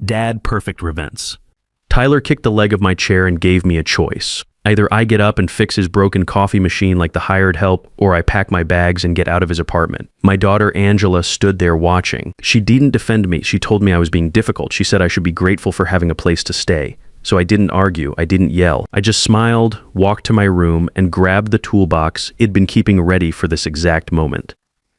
Dadperfectrevenge. Tyler kicked the leg of my chair and gave me a choice. Either I get up and fix his broken coffee machine like the hired help, or I pack my bags and get out of his apartment. My daughter Angela stood there watching. She didn't defend me. She told me I was being difficult. She said I should be grateful for having a place to stay. So I didn't argue. I didn't yell. I just smiled, walked to my room, and grabbed the toolbox I'd been keeping ready for this exact moment.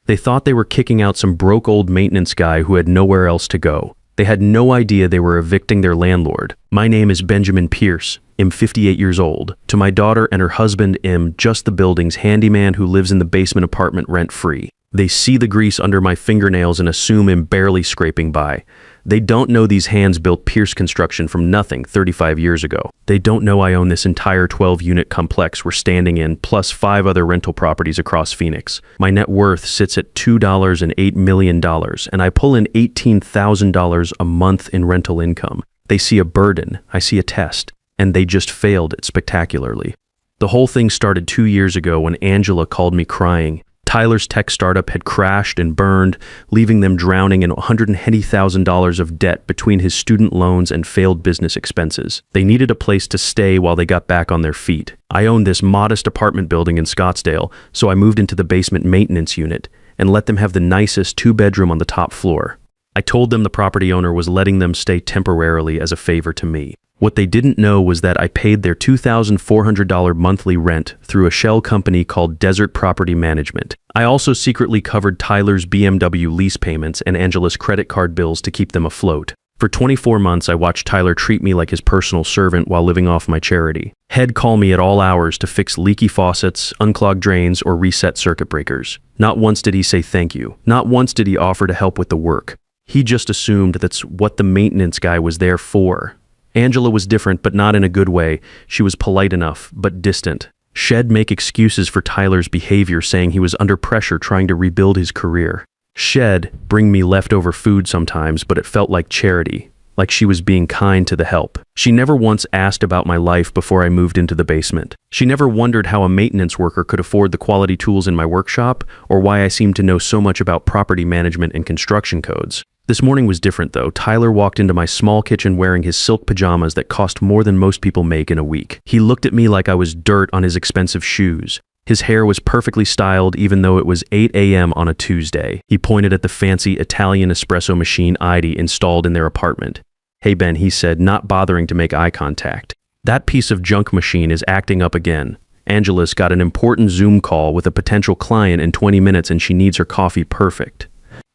They thought they were kicking out some broke old maintenance guy who had nowhere else to go. They had no idea they were evicting their landlord. My name is Benjamin Pierce. I'm 58 years old. To my daughter and her husband, I'm just the building's handyman who lives in the basement apartment rent-free. They see the grease under my fingernails and assume I'm barely scraping by. They don't know these hands built Pierce Construction from nothing 35 years ago. They don't know I own this entire 12-unit complex we're standing in, plus 5 other rental properties across Phoenix. My net worth sits at $2.8 million, and I pull in $18,000 a month in rental income. They see a burden, I see a test, and they just failed it spectacularly. The whole thing started 2 years ago when Angela called me crying. Tyler's tech startup had crashed and burned, leaving them drowning in $180,000 of debt between his student loans and failed business expenses. They needed a place to stay while they got back on their feet. I owned this modest apartment building in Scottsdale, so I moved into the basement maintenance unit and let them have the nicest 2-bedroom on the top floor. I told them the property owner was letting them stay temporarily as a favor to me. What they didn't know was that I paid their $2,400 monthly rent through a shell company called Desert Property Management. I also secretly covered Tyler's BMW lease payments and Angela's credit card bills to keep them afloat. For 24 months, I watched Tyler treat me like his personal servant while living off my charity. He'd call me at all hours to fix leaky faucets, unclog drains, or reset circuit breakers. Not once did he say thank you. Not once did he offer to help with the work. He just assumed that's what the maintenance guy was there for. Angela was different, but not in a good way. She was polite enough, but distant. She'd make excuses for Tyler's behavior, saying he was under pressure trying to rebuild his career. She'd bring me leftover food sometimes, but it felt like charity, like she was being kind to the help. She never once asked about my life before I moved into the basement. She never wondered how a maintenance worker could afford the quality tools in my workshop, or why I seemed to know so much about property management and construction codes. This morning was different, though. Tyler walked into my small kitchen wearing his silk pajamas that cost more than most people make in a week. He looked at me like I was dirt on his expensive shoes. His hair was perfectly styled even though it was 8 a.m. on a Tuesday. He pointed at the fancy Italian espresso machine I'd installed in their apartment. "Hey Ben," he said, not bothering to make eye contact. "That piece of junk machine is acting up again. Angela's got an important Zoom call with a potential client in 20 minutes and she needs her coffee perfect.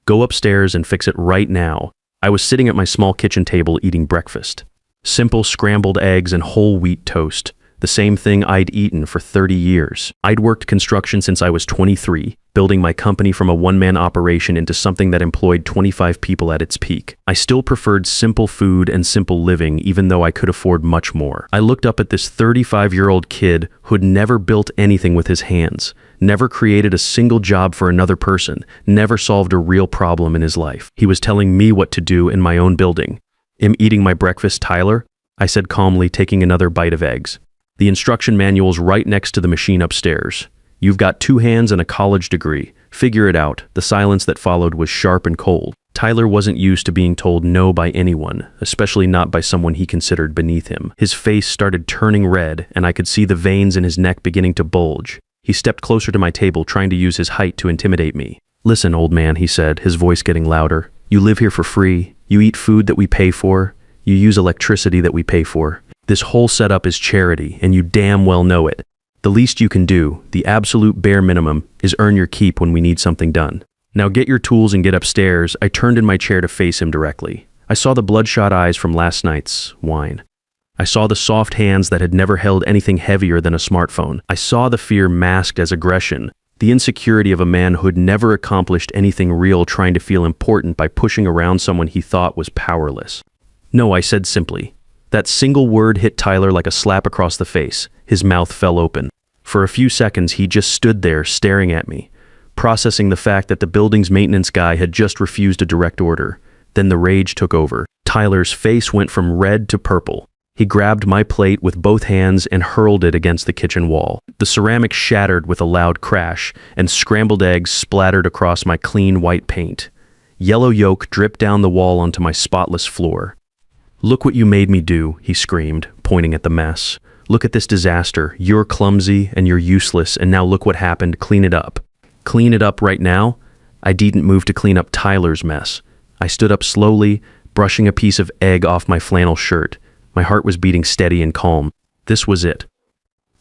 Go upstairs and fix it right now." I was sitting at my small kitchen table eating breakfast. Simple scrambled eggs and whole wheat toast. The same thing I'd eaten for 30 years. I'd worked construction since I was 23, building my company from a one-man operation into something that employed 25 people at its peak. I still preferred simple food and simple living, even though I could afford much more. I looked up at this 35-year-old kid who'd never built anything with his hands, never created a single job for another person, never solved a real problem in his life. He was telling me what to do in my own building. "I'm eating my breakfast, Tyler," I said calmly, taking another bite of eggs. "The instruction manual's right next to the machine upstairs. You've got 2 hands and a college degree. Figure it out." The silence that followed was sharp and cold. Tyler wasn't used to being told no by anyone, especially not by someone he considered beneath him. His face started turning red, and I could see the veins in his neck beginning to bulge. He stepped closer to my table, trying to use his height to intimidate me. "Listen, old man," he said, his voice getting louder. "You live here for free. You eat food that we pay for. You use electricity that we pay for. This whole setup is charity, and you damn well know it. The least you can do, the absolute bare minimum, is earn your keep when we need something done. Now get your tools and get upstairs." I turned in my chair to face him directly. I saw the bloodshot eyes from last night's wine. I saw the soft hands that had never held anything heavier than a smartphone. I saw the fear masked as aggression, the insecurity of a man who'd never accomplished anything real, trying to feel important by pushing around someone he thought was powerless. "No," I said simply. That single word hit Tyler like a slap across the face. His mouth fell open. For a few seconds, he just stood there staring at me, processing the fact that the building's maintenance guy had just refused a direct order. Then the rage took over. Tyler's face went from red to purple. He grabbed my plate with both hands and hurled it against the kitchen wall. The ceramic shattered with a loud crash, and scrambled eggs splattered across my clean white paint. Yellow yolk dripped down the wall onto my spotless floor. "Look what you made me do," he screamed, pointing at the mess. "Look at this disaster. You're clumsy and you're useless, and now look what happened. Clean it up." Clean it up right now? I didn't move to clean up Tyler's mess. I stood up slowly, brushing a piece of egg off my flannel shirt. My heart was beating steady and calm. This was it.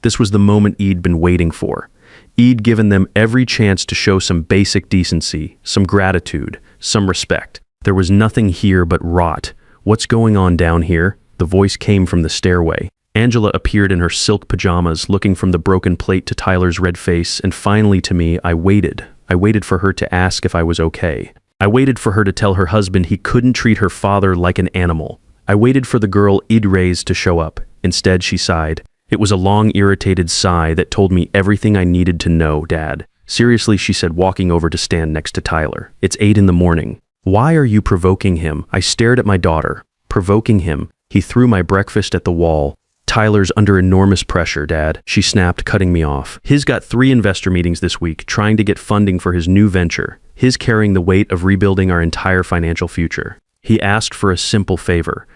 This was the moment E'd been waiting for. E'd given them every chance to show some basic decency, some gratitude, some respect. There was nothing here but rot. "What's going on down here?" The voice came from the stairway. Angela appeared in her silk pajamas, looking from the broken plate to Tyler's red face, and finally to me. I waited. I waited for her to ask if I was okay. I waited for her to tell her husband he couldn't treat her father like an animal. I waited for the girl I'd raised to show up. Instead, she sighed. It was a long, irritated sigh that told me everything I needed to know, Dad. "Seriously," she said, walking over to stand next to Tyler. "It's 8 in the morning. Why are you provoking him?" I stared at my daughter. Provoking him? He threw my breakfast at the wall. "Tyler's under enormous pressure, Dad," she snapped, cutting me off. "He's got 3 investor meetings this week, trying to get funding for his new venture. He's carrying the weight of rebuilding our entire financial future. He asked for a simple favor.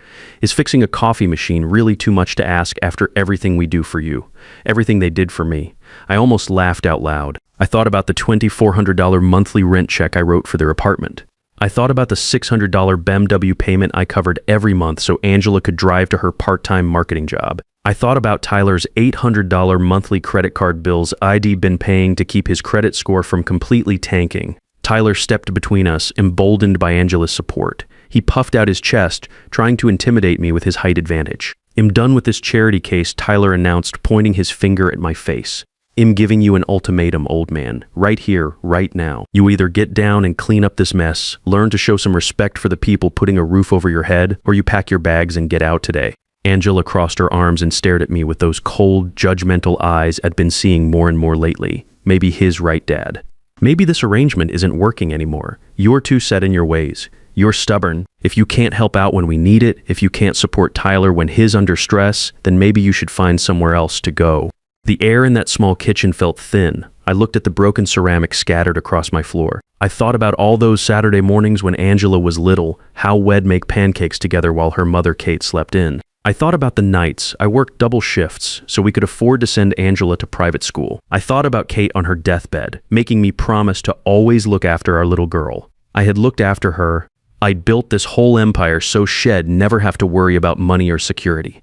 Is fixing a coffee machine really too much to ask after everything we do for you? Everything they did for me?" I almost laughed out loud. I thought about the $2,400 monthly rent check I wrote for their apartment. I thought about the $600 BMW payment I covered every month so Angela could drive to her part-time marketing job. I thought about Tyler's $800 monthly credit card bills I'd been paying to keep his credit score from completely tanking. Tyler stepped between us, emboldened by Angela's support. He puffed out his chest, trying to intimidate me with his height advantage. "I'm done with this charity case," Tyler announced, pointing his finger at my face. "I'm giving you an ultimatum, old man. Right here, right now. You either get down and clean up this mess, learn to show some respect for the people putting a roof over your head, or you pack your bags and get out today." Angela crossed her arms and stared at me with those cold, judgmental eyes I'd been seeing more and more lately. Maybe he's right, Dad. Maybe this arrangement isn't working anymore. You're too set in your ways. You're stubborn. If you can't help out when we need it, if you can't support Tyler when he's under stress, then maybe you should find somewhere else to go. The air in that small kitchen felt thin. I looked at the broken ceramic scattered across my floor. I thought about all those Saturday mornings when Angela was little, how we'd make pancakes together while her mother Kate slept in. I thought about the nights I worked double shifts so we could afford to send Angela to private school. I thought about Kate on her deathbed, making me promise to always look after our little girl. I had looked after her. I'd built this whole empire so she'd never have to worry about money or security.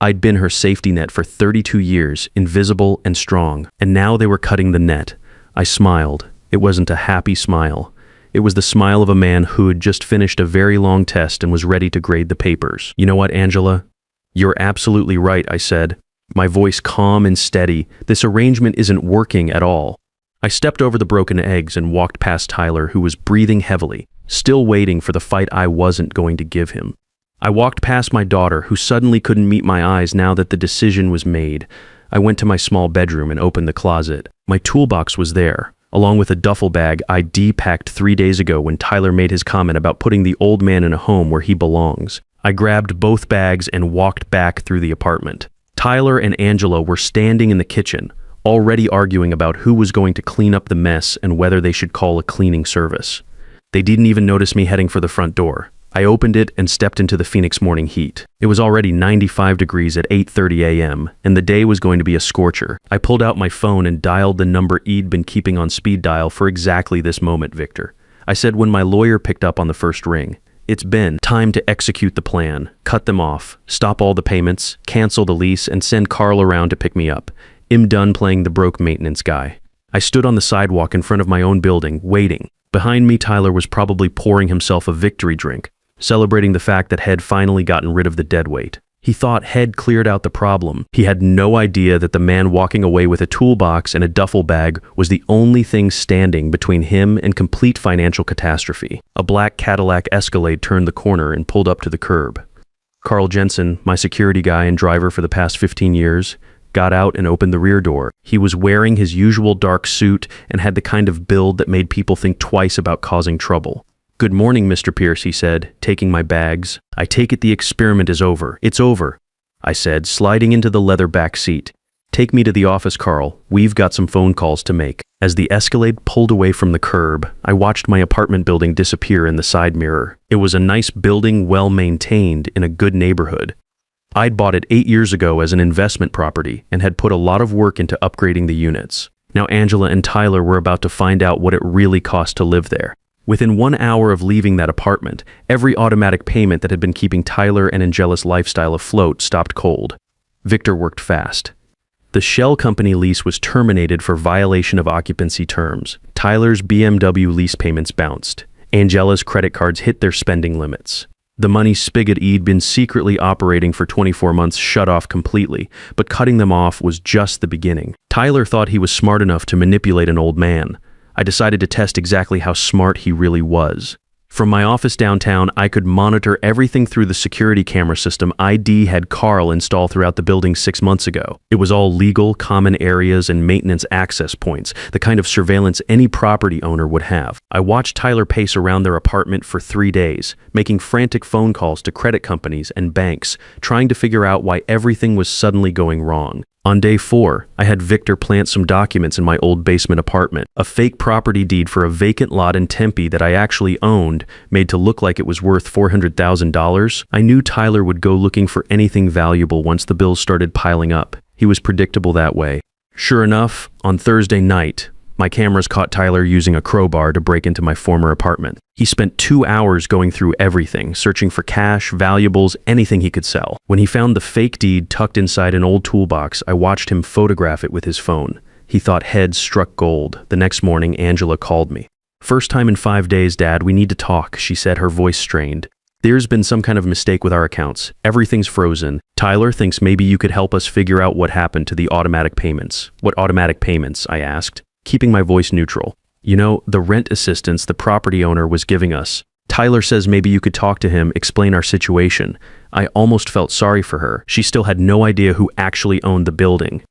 I'd been her safety net for 32 years, invisible and strong, and now they were cutting the net. I smiled. It wasn't a happy smile. It was the smile of a man who had just finished a very long test and was ready to grade the papers. "You know what, Angela? You're absolutely right," I said, my voice calm and steady. "This arrangement isn't working at all." I stepped over the broken eggs and walked past Tyler, who was breathing heavily, still waiting for the fight I wasn't going to give him. I walked past my daughter, who suddenly couldn't meet my eyes now that the decision was made. I went to my small bedroom and opened the closet. My toolbox was there, along with a duffel bag I depacked 3 days ago when Tyler made his comment about putting the old man in a home where he belongs. I grabbed both bags and walked back through the apartment. Tyler and Angela were standing in the kitchen, already arguing about who was going to clean up the mess and whether they should call a cleaning service. They didn't even notice me heading for the front door. I opened it and stepped into the Phoenix morning heat. It was already 95 degrees at 8:30 a.m., and the day was going to be a scorcher. I pulled out my phone and dialed the number I'd been keeping on speed dial for exactly this moment, Victor. I said when my lawyer picked up on the first ring, "It's been time to execute the plan, cut them off, stop all the payments, cancel the lease, and send Carl around to pick me up. I'm done playing the broke maintenance guy." I stood on the sidewalk in front of my own building, waiting. Behind me, Tyler was probably pouring himself a victory drink, celebrating the fact that Head finally gotten rid of the deadweight. He thought Head cleared out the problem. He had no idea that the man walking away with a toolbox and a duffel bag was the only thing standing between him and complete financial catastrophe. A black Cadillac Escalade turned the corner and pulled up to the curb. Carl Jensen, my security guy and driver for the past 15 years, got out and opened the rear door. He was wearing his usual dark suit and had the kind of build that made people think twice about causing trouble. "Good morning, Mr. Pierce," he said, taking my bags. "I take it the experiment is over." "It's over," I said, sliding into the leather back seat. "Take me to the office, Carl. We've got some phone calls to make." As the Escalade pulled away from the curb, I watched my apartment building disappear in the side mirror. It was a nice building, well maintained, in a good neighborhood. I'd bought it 8 years ago as an investment property and had put a lot of work into upgrading the units. Now Angela and Tyler were about to find out what it really cost to live there. Within 1 hour of leaving that apartment, every automatic payment that had been keeping Tyler and Angela's lifestyle afloat stopped cold. Victor worked fast. The shell company lease was terminated for violation of occupancy terms. Tyler's BMW lease payments bounced. Angela's credit cards hit their spending limits. The money spigot he'd been secretly operating for 24 months shut off completely, but cutting them off was just the beginning. Tyler thought he was smart enough to manipulate an old man. I decided to test exactly how smart he really was. From my office downtown, I could monitor everything through the security camera system ID had Carl install throughout the building 6 months ago. It was all legal, common areas, and maintenance access points, the kind of surveillance any property owner would have. I watched Tyler pace around their apartment for 3 days, making frantic phone calls to credit companies and banks, trying to figure out why everything was suddenly going wrong. On day 4, I had Victor plant some documents in my old basement apartment, a fake property deed for a vacant lot in Tempe that I actually owned, made to look like it was worth $400,000. I knew Tyler would go looking for anything valuable once the bills started piling up. He was predictable that way. Sure enough, on Thursday night, my cameras caught Tyler using a crowbar to break into my former apartment. He spent 2 hours going through everything, searching for cash, valuables, anything he could sell. When he found the fake deed tucked inside an old toolbox, I watched him photograph it with his phone. He thought heads struck gold. The next morning, Angela called me. "First time in 5 days, Dad, we need to talk," she said, her voice strained. "There's been some kind of mistake with our accounts. Everything's frozen. Tyler thinks maybe you could help us figure out what happened to the automatic payments." "What automatic payments?" I asked, keeping my voice neutral. "You know, the rent assistance the property owner was giving us. Tyler says maybe you could talk to him, explain our situation." I almost felt sorry for her. She still had no idea who actually owned the building.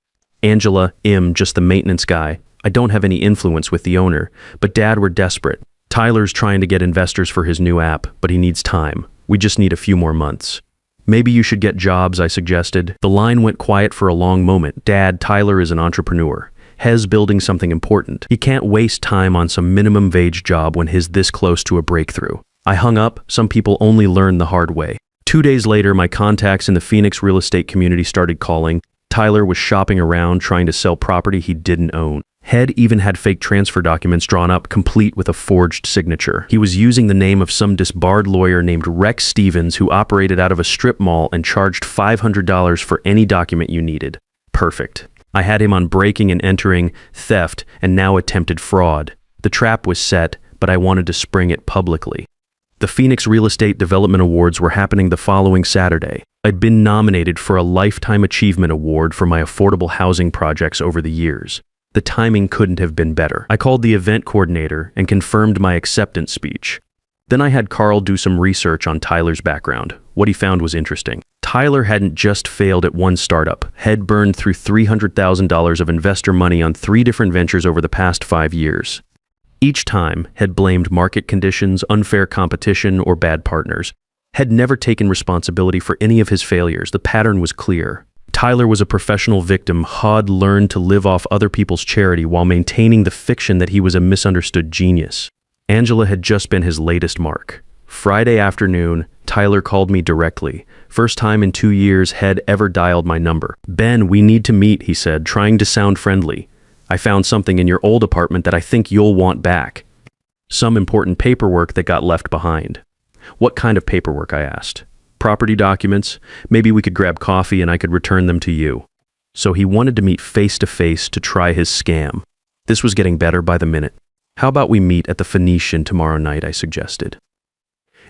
"Angela, just the maintenance guy. I don't have any influence with the owner. But Dad, we're desperate. Tyler's trying to get investors for his new app, but he needs time. We just need a few more months." "Maybe you should get jobs," I suggested. The line went quiet for a long moment. "Dad, Tyler is an entrepreneur. Hez building something important. He can't waste time on some minimum wage job when he's this close to a breakthrough." I hung up. Some people only learn the hard way. 2 days later, my contacts in the Phoenix real estate community started calling. Tyler was shopping around trying to sell property he didn't own. Head even had fake transfer documents drawn up, complete with a forged signature. He was using the name of some disbarred lawyer named Rex Stevens, who operated out of a strip mall and charged $500 for any document you needed. Perfect. I had him on breaking and entering, theft, and now attempted fraud. The trap was set, but I wanted to spring it publicly. The Phoenix Real Estate Development Awards were happening the following Saturday. I'd been nominated for a Lifetime Achievement Award for my affordable housing projects over the years. The timing couldn't have been better. I called the event coordinator and confirmed my acceptance speech. Then I had Carl do some research on Tyler's background. What he found was interesting. Tyler hadn't just failed at one startup, had burned through $300,000 of investor money on 3 different ventures over the past 5 years. Each time, had blamed market conditions, unfair competition, or bad partners. Had never taken responsibility for any of his failures. The pattern was clear. Tyler was a professional victim who'd learned to live off other people's charity while maintaining the fiction that he was a misunderstood genius. Angela had just been his latest mark. Friday afternoon, Tyler called me directly. First time in 2 years Head ever dialed my number. "Ben, we need to meet," he said, trying to sound friendly. "I found something in your old apartment that I think you'll want back." Some important paperwork that got left behind. "What kind of paperwork?" I asked. "Property documents. Maybe we could grab coffee and I could return them to you." So he wanted to meet face to face to try his scam. This was getting better by the minute. "How about we meet at the Phoenician tomorrow night?" I suggested.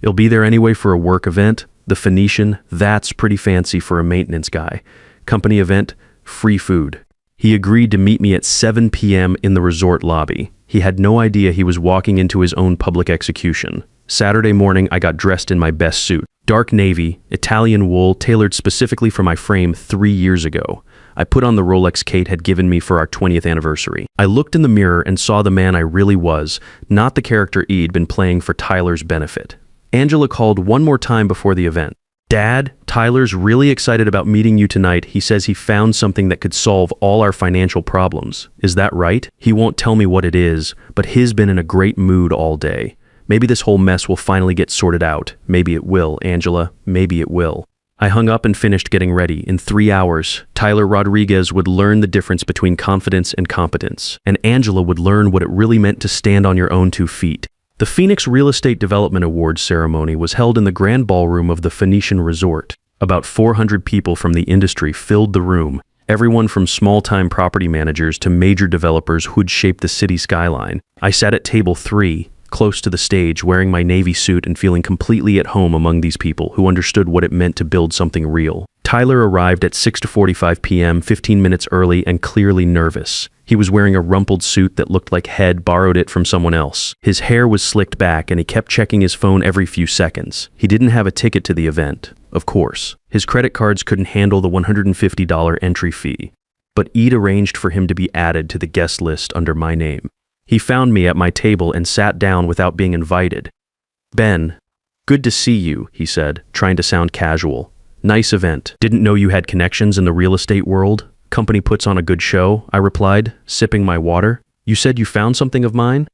"You'll be there anyway for a work event?" The Phoenician, that's pretty fancy for a maintenance guy. Company event, free food. He agreed to meet me at 7 p.m. in the resort lobby. He had no idea he was walking into his own public execution. Saturday morning, I got dressed in my best suit. Dark navy, Italian wool, tailored specifically for my frame 3 years ago. I put on the Rolex Kate had given me for our 20th anniversary. I looked in the mirror and saw the man I really was, not the character E'd been playing for Tyler's benefit. Angela called one more time before the event. Dad, Tyler's really excited about meeting you tonight. He says he found something that could solve all our financial problems. Is that right? He won't tell me what it is, but he's been in a great mood all day. Maybe this whole mess will finally get sorted out. Maybe it will, Angela. Maybe it will. I hung up and finished getting ready. In 3 hours, Tyler Rodriguez would learn the difference between confidence and competence, and Angela would learn what it really meant to stand on your own 2 feet. The Phoenix Real Estate Development Awards ceremony was held in the grand ballroom of the Phoenician Resort. About 400 people from the industry filled the room, everyone from small-time property managers to major developers who'd shaped the city skyline. I sat at table 3, close to the stage, wearing my navy suit and feeling completely at home among these people who understood what it meant to build something real. Tyler arrived at 6:45 p.m., 15 minutes early and clearly nervous. He was wearing a rumpled suit that looked like Head borrowed it from someone else. His hair was slicked back and he kept checking his phone every few seconds. He didn't have a ticket to the event, of course. His credit cards couldn't handle the $150 entry fee, but Eid arranged for him to be added to the guest list under my name. He found me at my table and sat down without being invited. "Ben, good to see you," he said, trying to sound casual. "Nice event. Didn't know you had connections in the real estate world. Company puts on a good show," I replied, sipping my water. "You said you found something of mine?"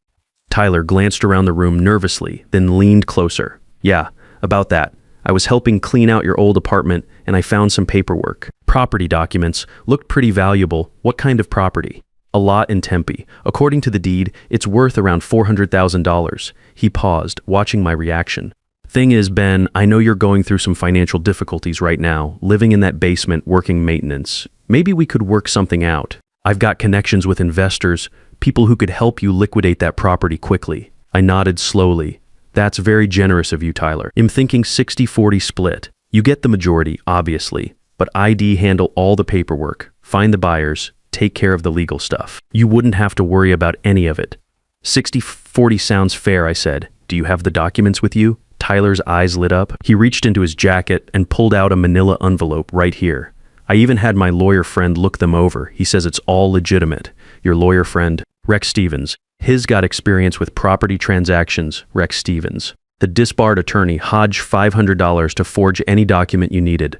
Tyler glanced around the room nervously, then leaned closer. "Yeah, about that. I was helping clean out your old apartment and I found some paperwork. Property documents. Looked pretty valuable. What kind of property?" "A lot in Tempe. According to the deed, it's worth around $400,000. He paused, watching my reaction. "Thing is, Ben, I know you're going through some financial difficulties right now, living in that basement, working maintenance. Maybe we could work something out. I've got connections with investors, people who could help you liquidate that property quickly." I nodded slowly. "That's very generous of you, Tyler. I'm thinking 60-40 split. You get the majority, obviously, but ID handle all the paperwork, find the buyers, take care of the legal stuff. You wouldn't have to worry about any of it." 60-40 sounds fair, I said. "Do you have the documents with you?" Tyler's eyes lit up. He reached into his jacket and pulled out a manila envelope right here. I even had my lawyer friend look them over. He says it's all legitimate. "Your lawyer friend, Rex Stevens. His got experience with property transactions, Rex Stevens. The disbarred attorney Hodge $500 to forge any document you needed."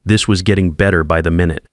This was getting better by the minute.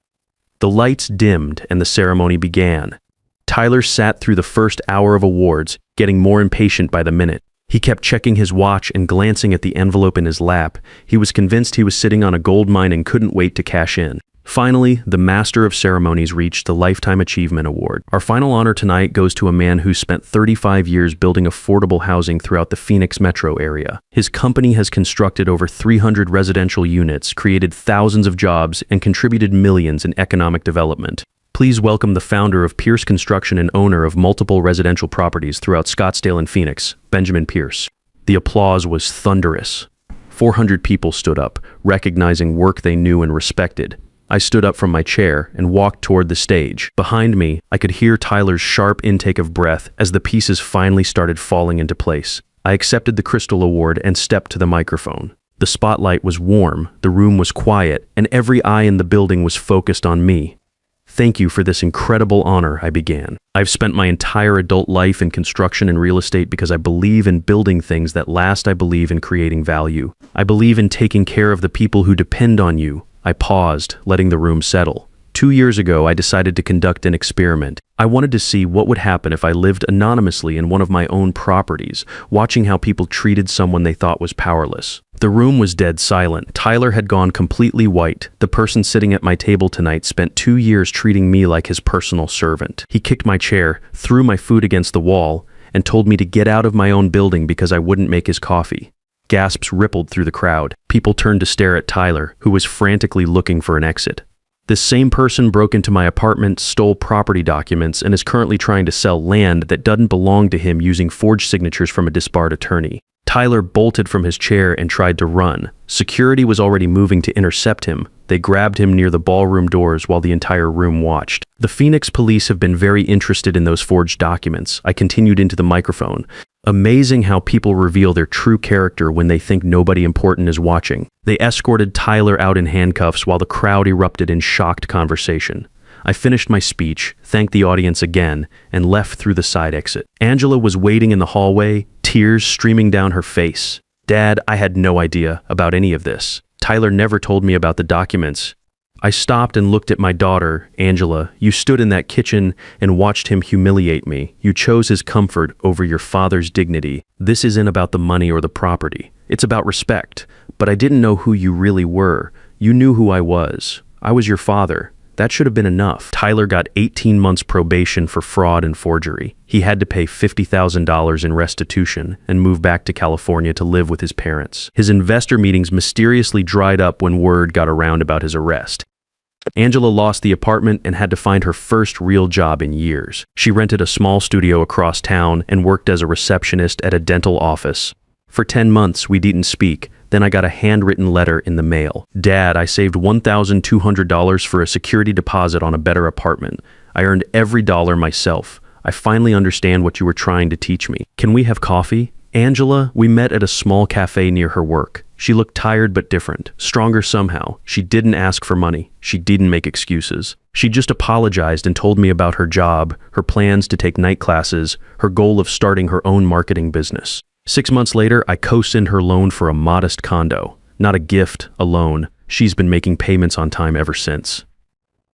The lights dimmed and the ceremony began. Tyler sat through the first hour of awards, getting more impatient by the minute. He kept checking his watch and glancing at the envelope in his lap. He was convinced he was sitting on a gold mine and couldn't wait to cash in. Finally, the master of ceremonies reached the Lifetime Achievement Award. Our final honor tonight goes to a man who spent 35 years building affordable housing throughout the Phoenix metro area. His company has constructed over 300 residential units, created thousands of jobs, and contributed millions in economic development. Please welcome the founder of Pierce Construction and owner of multiple residential properties throughout Scottsdale and Phoenix, Benjamin Pierce. The applause was thunderous. 400 people stood up, recognizing work they knew and respected. I stood up from my chair and walked toward the stage. Behind me, I could hear Tyler's sharp intake of breath as the pieces finally started falling into place. I accepted the Crystal Award and stepped to the microphone. The spotlight was warm, the room was quiet, and every eye in the building was focused on me. "Thank you for this incredible honor," I began. "I've spent my entire adult life in construction and real estate because I believe in building things that last. I believe in creating value. I believe in taking care of the people who depend on you." I paused, letting the room settle. 2 years ago, I decided to conduct an experiment. I wanted to see what would happen if I lived anonymously in one of my own properties, watching how people treated someone they thought was powerless. The room was dead silent. Tyler had gone completely white. The person sitting at my table tonight spent 2 years treating me like his personal servant. He kicked my chair, threw my food against the wall, and told me to get out of my own building because I wouldn't make his coffee. Gasps rippled through the crowd. People turned to stare at Tyler, who was frantically looking for an exit. This same person broke into my apartment, stole property documents, and is currently trying to sell land that doesn't belong to him using forged signatures from a disbarred attorney. Tyler bolted from his chair and tried to run. Security was already moving to intercept him. They grabbed him near the ballroom doors while the entire room watched. "The Phoenix police have been very interested in those forged documents." I continued into the microphone. "Amazing how people reveal their true character when they think nobody important is watching." They escorted Tyler out in handcuffs while the crowd erupted in shocked conversation. I finished my speech, thanked the audience again, and left through the side exit. Angela was waiting in the hallway, tears streaming down her face. "Dad, I had no idea about any of this." Tyler never told me about the documents. I stopped and looked at my daughter, Angela. You stood in that kitchen and watched him humiliate me. You chose his comfort over your father's dignity. This isn't about the money or the property. It's about respect. But I didn't know who you really were. You knew who I was. I was your father. That should have been enough. Tyler got 18 months probation for fraud and forgery. He had to pay $50,000 in restitution and move back to California to live with his parents. His investor meetings mysteriously dried up when word got around about his arrest. Angela lost the apartment and had to find her first real job in years. She rented a small studio across town and worked as a receptionist at a dental office. For 10 months, we didn't speak. Then I got a handwritten letter in the mail. Dad, I saved $1,200 for a security deposit on a better apartment. I earned every dollar myself. I finally understand what you were trying to teach me. Can we have coffee? Angela, we met at a small cafe near her work. She looked tired but different, stronger somehow. She didn't ask for money. She didn't make excuses. She just apologized and told me about her job, her plans to take night classes, her goal of starting her own marketing business. 6 months later, I co-signed her loan for a modest condo. Not a gift, a loan. She's been making payments on time ever since.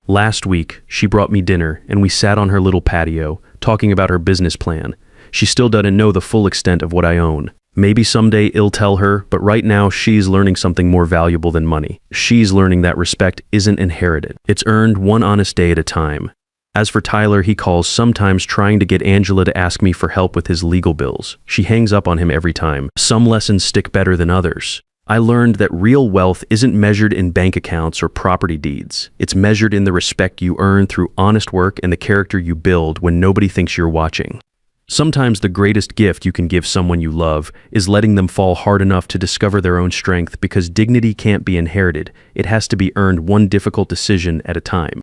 Last week, she brought me dinner and we sat on her little patio, talking about her business plan. She still doesn't know the full extent of what I own. Maybe someday it'll tell her, but right now she's learning something more valuable than money. She's learning that respect isn't inherited. It's earned one honest day at a time. As for Tyler, he calls sometimes trying to get Angela to ask me for help with his legal bills. She hangs up on him every time. Some lessons stick better than others. I learned that real wealth isn't measured in bank accounts or property deeds. It's measured in the respect you earn through honest work and the character you build when nobody thinks you're watching. Sometimes the greatest gift you can give someone you love is letting them fall hard enough to discover their own strength, because dignity can't be inherited. It has to be earned one difficult decision at a time.